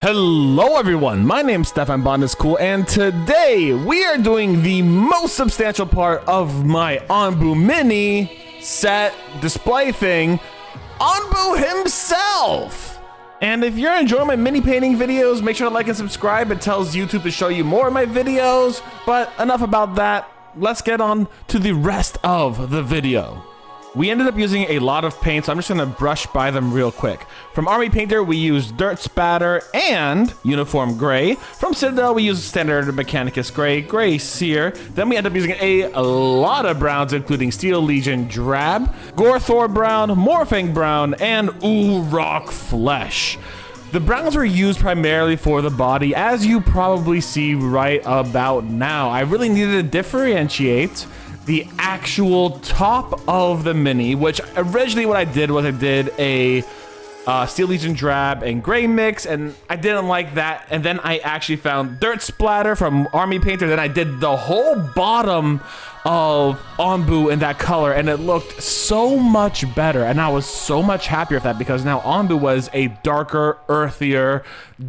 Hello everyone, my name's Stefan Botanist Cool, and today we are doing the most substantial part of my Onbu mini set display thing, Onbu himself! And if you're enjoying my mini painting videos, make sure to like and subscribe. It tells YouTube to show you more of my videos, but enough about that. Let's get on to the rest of the video. We ended up using a lot of paint, so I'm just gonna brush by them real quick. From Army Painter, we used Dirt Spatter and Uniform Gray. From Citadel, we used Standard Mechanicus Gray, Gray Sear. Then we ended up using a lot of browns, including Steel Legion Drab, Gorthor Brown, Morphing Brown, and Rock Flesh. The browns were used primarily for the body, as you probably see right about now. I really needed to differentiate the actual top of the mini, which originally what I did was I did a Steel Legion Drab and Gray mix, and I didn't like that. And then I actually found Dirt Splatter from Army Painter. Then I did the whole bottom of Onbu in that color, and it looked so much better. And I was so much happier with that because now Onbu was a darker, earthier,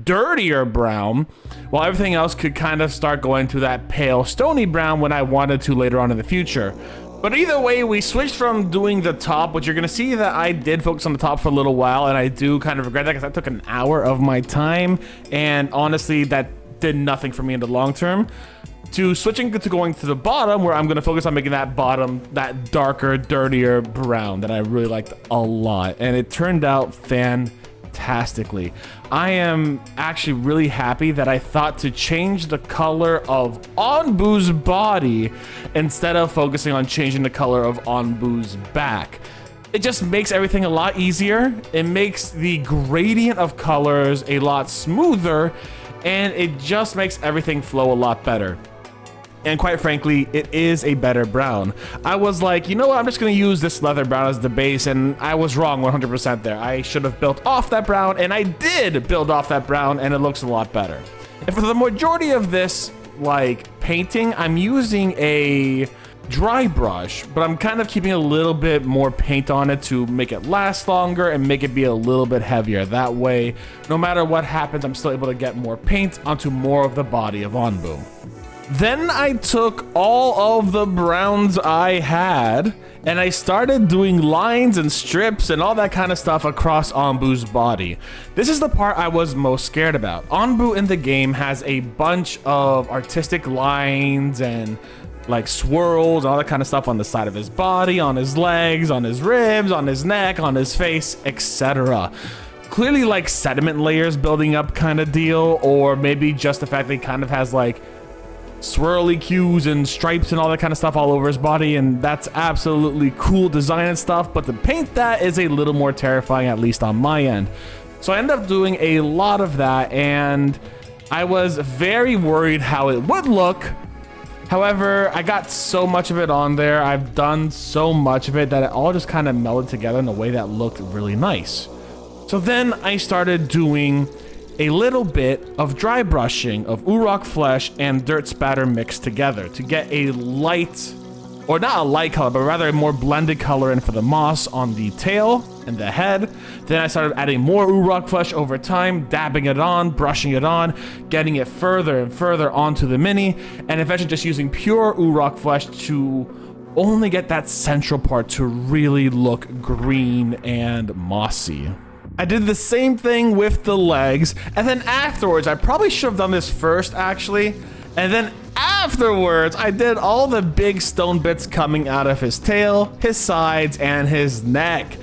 dirtier brown, while everything else could kind of start going to that pale, stony brown when I wanted to later on in the future. But either way, we switched from doing the top, which you're gonna see that I did focus on the top for a little while, and I do kind of regret that because that took an hour of my time, and honestly, that did nothing for me in the long term, to switching to going to the bottom, where I'm gonna focus on making that bottom, that darker, dirtier brown that I really liked a lot, and it turned out fantastically. I am actually really happy that I thought to change the color of Onbu's body instead of focusing on changing the color of Onbu's back. It just makes everything a lot easier. It makes the gradient of colors a lot smoother, and it just makes everything flow a lot better. And quite frankly, it is a better brown. I was like, you know what, I'm just gonna use this leather brown as the base, and I was wrong 100% there. I should have built off that brown, and I did build off that brown, and it looks a lot better. And for the majority of this, like, painting, I'm using a dry brush, but I'm kind of keeping a little bit more paint on it to make it last longer and make it be a little bit heavier. That way, no matter what happens, I'm still able to get more paint onto more of the body of Onbu. Then I took all of the browns I had and I started doing lines and strips and all that kind of stuff across Onbu's body. This is the part I was most scared about. Onbu in the game has a bunch of artistic lines and like swirls and all that kind of stuff on the side of his body, on his legs, on his ribs, on his neck, on his face, etc. Clearly like sediment layers building up kind of deal, or maybe just the fact that he kind of has like swirly cues and stripes and all that kind of stuff all over his body, and that's absolutely cool design and stuff, but to paint that is a little more terrifying, at least on my end. So I ended up doing a lot of that, and I was very worried how it would look. However, I got so much of it on there, I've done so much of it that it all just kind of melded together in a way that looked really nice. So then I started doing a little bit of dry brushing of Rock Flesh and Dirt Spatter mixed together to get a light, or not a light color, but rather a more blended color in for the moss on the tail and the head. Then I started adding more Rock Flesh over time, dabbing it on, brushing it on, getting it further and further onto the mini, and eventually just using pure Rock Flesh to only get that central part to really look green and mossy. I did the same thing with the legs, and then afterwards, I probably should have done this first actually, and then afterwards, I did all the big stone bits coming out of his tail, his sides, and his neck.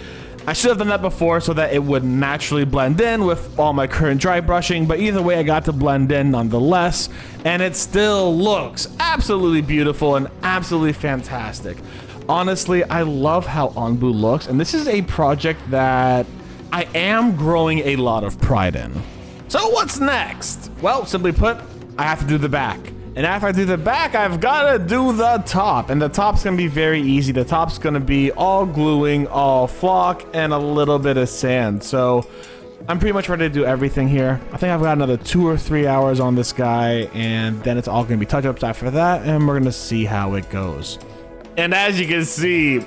I should have done that before so that it would naturally blend in with all my current dry brushing, but either way, I got to blend in nonetheless, and it still looks absolutely beautiful and absolutely fantastic. Honestly, I love how Onbu looks, and this is a project that I am growing a lot of pride in. So what's next? Well, simply put, I have to do the back. And after I do the back, I've got to do the top. And the top's going to be very easy. The top's going to be all gluing, all flock, and a little bit of sand. So I'm pretty much ready to do everything here. I think I've got another 2 or 3 hours on this guy, and then it's all going to be touch-ups after that, and we're going to see how it goes. And as you can see,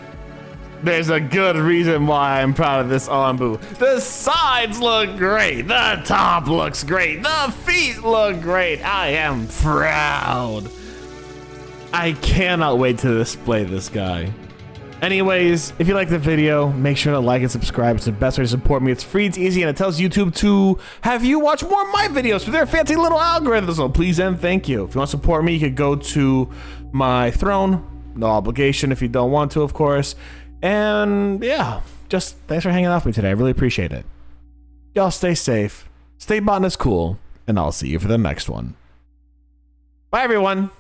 There's a good reason why I'm proud of this Onbu. The sides look great. The top looks great. The feet look great. I am proud. I cannot wait to display this guy. Anyways, if you like the video, make sure to like and subscribe. It's the best way to support me. It's free, it's easy, and it tells YouTube to have you watch more of my videos for their fancy little algorithms. So please and thank you. If you want to support me, you could go to my throne. No obligation if you don't want to, of course. And yeah, just thanks for hanging out with me today. I really appreciate it. Y'all stay safe, stay Botanist Cool, and I'll see you for the next one. Bye, everyone.